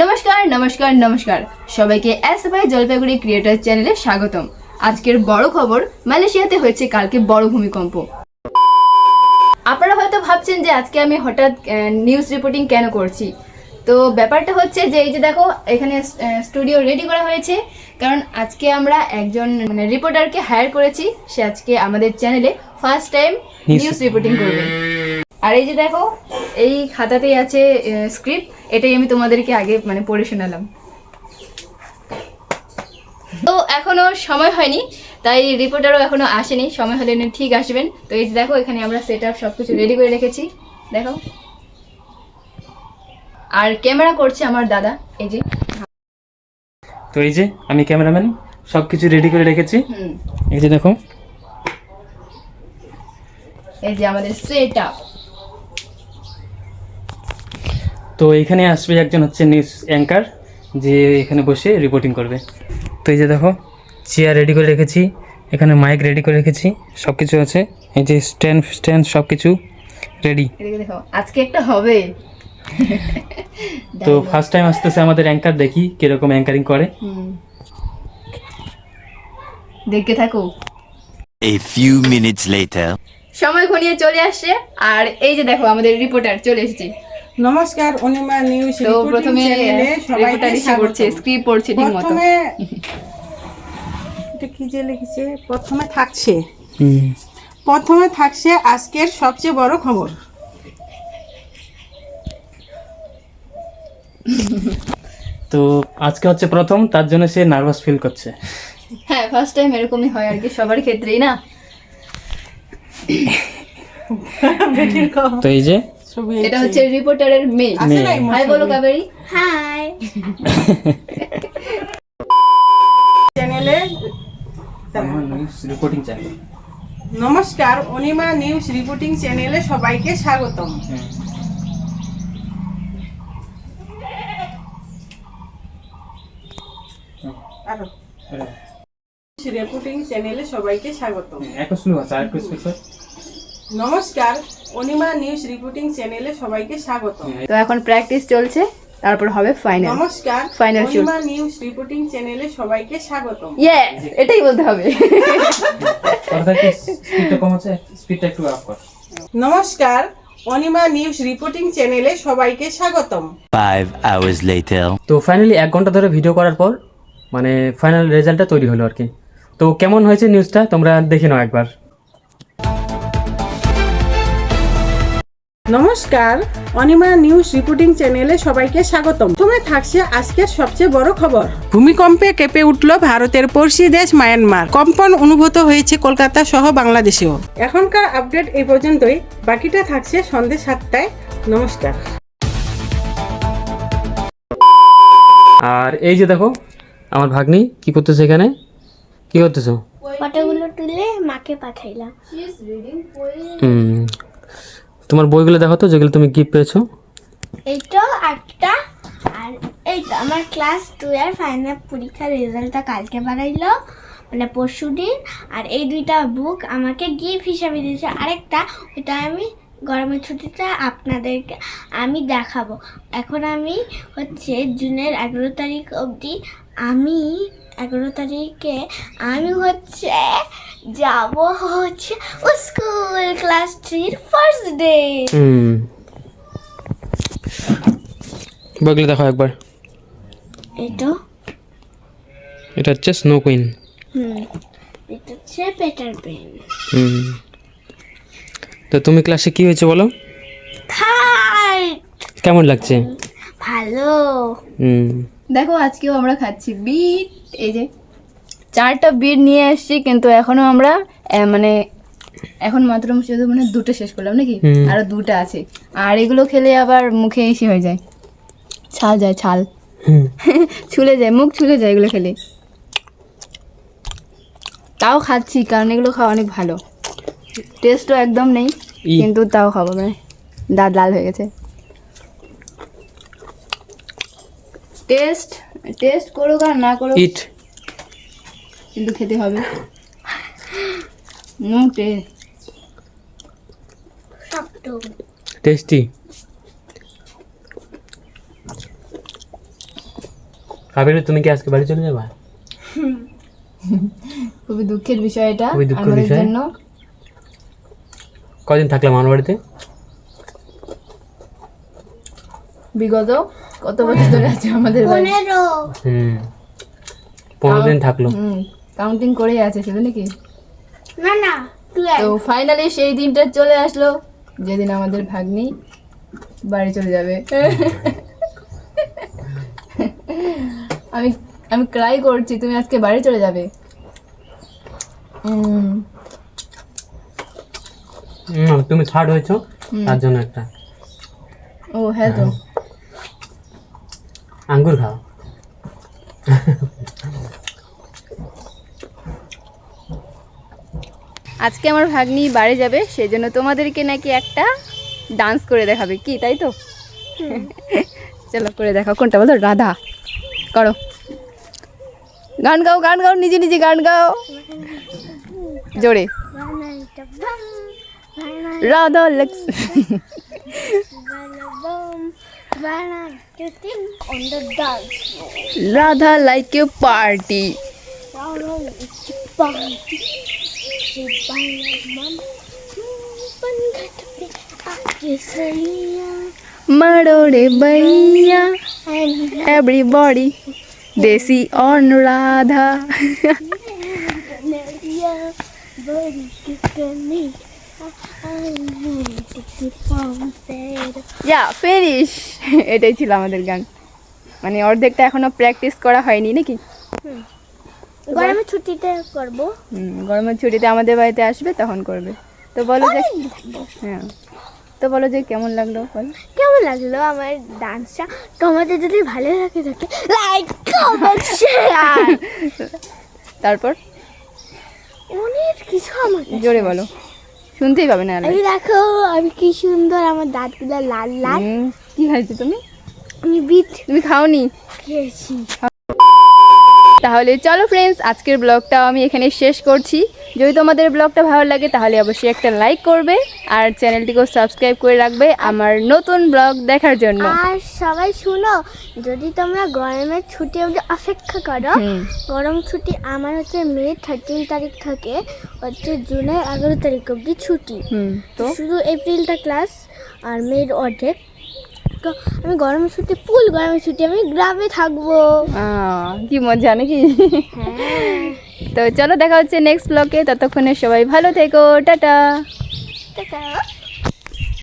নমস্কার নমস্কার নমস্কার সবাইকে এসএফআই জলপাইগুড়ি ক্রিয়েটর চ্যানেলে স্বাগতম। আজকের বড় খবর, মালয়েশিয়াতে হয়েছে কালকে বড় ভূমিকম্প। আপনারা হয়তো ভাবছেন যে আজকে আমি হঠাৎ নিউজ রিপোর্টিং কেন করছি। তো ব্যাপারটা হচ্ছে যে এই যে দেখো এখানে স্টুডিও রেডি করা হয়েছে, কারণ আজকে আমরা একজন রিপোর্টারকে হায়ার করেছি। সে আজকে আমাদের চ্যানেলে ফার্স্ট টাইম নিউজ রিপোর্টিং করবে। আর এই যে দেখো এই খাতাতেই আছে স্ক্রিপ্ট, এটাই আমি তোমাদেরকে আগে পড়ে শোনালাম। তো এখনো সময় হয়নি, তাই রিপোর্টারও এখনো আসেনি, সময় হলে ঠিক আসবেন। তো এই যে দেখো এখানে আমরা সেট আপ সবকিছু রেডি করে রেখেছি, দেখো। আর ক্যামেরা করছে আমার দাদা, এই যে। তো এই যে আমি ক্যামেরাম্যান, সবকিছু রেডি করে রেখেছি। এই যে দেখো, এই যে আমাদের সেট আপ। তো এখানে আসবে একজন হচ্ছে নিউজ অ্যাঙ্কার, যে এখানে বসে রিপোর্টিং করবে। তো এই যে দেখো চেয়ার রেডি করে রেখেছি, এখানে মাইক রেডি করে রেখেছি, সব কিছু আছে। এই যে স্ট্যান্ড সব কিছু রেডি। দেখো আজকে একটা হবে। তো ফার্স্ট টাইম আসতেছে আমাদের অ্যাঙ্কার, দেখি কিরকম অ্যাঙ্কারিং করে। দেখতে থাকো। A few minutes later. সময় ঘনিয়ে চলে আসছে, আর এই যে দেখো আমাদের রিপোর্টার চলে এসেছে। নমস্কার, অনিমা নিউজ তো রিপোর্টিং প্রথমে চ্যানেলে সবাইকে রিপোর্টার এসে করছে, স্বাগত। স্ক্রিপ্ট পড়ছে ঠিক মতো। প্রথমে এটা কি যে লিখেছে, প্রথমে থাকছে আজকের সবচেয়ে বড় খবর। তো আজকে হচ্ছে প্রথম, তার জন্য সে নার্ভাস ফিল করছে। হ্যাঁ, ফার্স্ট টাইম এরকমই হয় আর কি, সবার ক্ষেত্রেই না। তো এই যে এটা হচ্ছে রিপোর্টারের মেয়ে। হাই বলো কাবেরী। হাই। চ্যানেলে রিপোর্টিং চ্যানেল। নমস্কার, অনিমা নিউজ রিপোর্টিং চ্যানেলে সবাইকে স্বাগতম। আরো রিপোর্টিং চ্যানেলে সবাইকে স্বাগতম। নমস্কার, অনিমা নিউজ রিপোর্টিং চ্যানেলে সবাইকে স্বাগতম। তো এখন প্র্যাকটিস চলছে, তারপর হবে ফাইনাল। নমস্কার, final shoot. Anima news reporting চ্যানেলে সবাইকে স্বাগতম। ইয়েস, এটাই বলতে হবে। স্পিডটা কম আছে, স্পিডটা একটু আপ কর। নমস্কার, অনিমা নিউজ রিপোর্টিং চ্যানেলে সবাইকে স্বাগতম। 5 hours later. তো ফাইনালি 1 ঘন্টা ধরে ভিডিও করার পর ফাইনাল রেজাল্টটা তৈরি হলো আর কি। তো কেমন হয়েছে নিউজটা তোমরা দেখে নাও একবার। নমস্কার, অনিমা নিউজ রিপোর্টিং চ্যানেলে সবাইকে স্বাগতম। প্রথমে থাকছে আজকের সবচেয়ে বড় খবর। ভূমিকম্পে কেঁপে উঠল ভারতের পড়শি দেশ মায়ানমার। কম্পন অনুভূত হয়েছে কলকাতা সহ বাংলাদেশেও। এখনকার আপডেট এই পর্যন্তই, বাকিটা থাকছে সন্ধ্যে 7টায়। নমস্কার। আর এই যে দেখো আমার ভাগ্নি কি করতেছে, এখানে কি করতেছো? ফটোগুলো তুলে মাকে পাঠাইলাম। তোমার বইগুলো দেখো তো, যেগুলো তুমি গিফট পেয়েছো। এইটা একটা, আর এইটা আমার ক্লাস 2 এর ফাইনাল পরীক্ষার রেজাল্টটা কালকে বানাইলো, পরশুদিন। আর এই দুইটা বুক আমাকে গিফট হিসাবে দিয়েছে। আরেকটা ওইটা আমি গরমের ছুটিতে আপনাদেরকে আমি দেখাবো। এখন আমি হচ্ছে জুনের 11 তারিখ অবধি, আমি 11 তারিখে আমি হচ্ছে যাব হচ্ছে স্কুল ক্লাস 3 ফার্স্ট ডে। বইগুলো দেখো একবার। এটা হচ্ছে স্নো কুইন। এটা হচ্ছে পেটার পেন। তো তুমি ক্লাসে কি হয়েছে বলো, কেমন লাগছে? ভালো। দেখো আজকেও আমরা খাচ্ছি বিট। এই যে 4টা বিট নিয়ে এসেছি, কিন্তু এখনো আমরা এখন মাত্র শুধু 2টা শেষ করলাম নাকি, আরো 2টা আছে। আর এগুলো খেলে আবার মুখে ইসি হয়ে যায়, ছাল যায়, ছাল ছুলে যায়, মুখ ছুলে যায় এগুলো খেলে। তাও খাচ্ছি, কারণ এগুলো খাওয়া অনেক ভালো। টেস্টও একদম নেই, কিন্তু তাও খাবো, দাঁত লাল হয়ে গেছে। টেস্ট করুক আর না করুক, কিন্তু খেতে হবে। টেস্টি। কাবেরী তুমি কি আজকে বাড়ি চলে যাবে? খুবই দুঃখের বিষয় এটা খুবই দুঃখের আমাদের বিষয়। জন্য। কদিন থাকলাম আমার বাড়িতে? বিগত কত বছর ধরে আছে আমাদের বাড়ি। 15 15 দিন থাকলো। কাউন্টিং করেই আছে শুধু নাকি। না না 12 তো ফাইনালি সেই দিনটা চলে আসলো যেদিন আমাদের ভাগ্নি বাড়ি চলে যাবে। আমি আমি ক্রাই করছি, তুমি আজকে বাড়ি চলে যাবে। তুমি থার্ড হয়েছো তার জন্য একটা ও হ্যাঁ তো আঙ্গুর খাও। আজকে আমার ভাগ্নি বাড়ি যাবে, সেই জন্য তোমাদেরকে নাকি একটা ডান্স করে দেখাবে, কি তাই তো? চলো করে দেখাও। কোনটা বলো? রাধা করো, গান গাও, গান গাও, নিজে নিজে গান গাও জোরে। Radha Lakshmi on the dance floor. Radha like a party. मारो रे भैया एवरीबॉडी देसी ऑन राधा। যা ফিনিশ। এটাই ছিল আমাদের গান, মানে অর্ধেকটা এখনো প্র্যাকটিস করা হয়নি নাকি। গরমের ছুটিতে করব। গরমের ছুটিতে আমাদের বাড়িতে আসবে তখন করবে। তো বলো যে হ্যাঁ, তো বলো যে কেমন লাগলো বলো। কেমন লাগলো আমার ডান্সটা? তোমাদের যদি ভালো লাগে থাকে লাইক কমেন্ট শেয়ার। তারপর অনেক কিছু আমার কাছে জোরে বলো, শুনতেই পাবে না। এই দেখো আমি কি সুন্দর, আমার দাঁতগুলো লাল লাল। কি খাইছো তুমি? আমি বিট তুমি খাওনি? খেয়েছি। তাহলে চলো ফ্রেন্ডস, আজকের ব্লগটা আমি এখানে শেষ করছি। যদি তোমাদের ব্লগটা ভালো লাগে তাহলে অবশ্যই একটা লাইক করবে আর চ্যানেলটিকেও সাবস্ক্রাইব করে রাখবে আমার নতুন ব্লগ দেখার জন্য। আর সবাই শুনো, যদি তোমরা গরমের ছুটি অবধি অপেক্ষা করো, গরম ছুটি আমার হচ্ছে মে 13 তারিখ থেকে হচ্ছে জুনের 11 তারিখ অবধি ছুটি। তো শুধু এপ্রিলটা ক্লাস আর মের অর্ধেক। তো আমি গরমের ছুটি, ফুল গরমের ছুটি আমি গ্রামে থাকবো। কি মজা নাকি? হ্যাঁ তো চলো দেখা হচ্ছে নেক্সট ব্লগে, ততক্ষণে সবাই ভালো থেকো, টাটা। টাটা।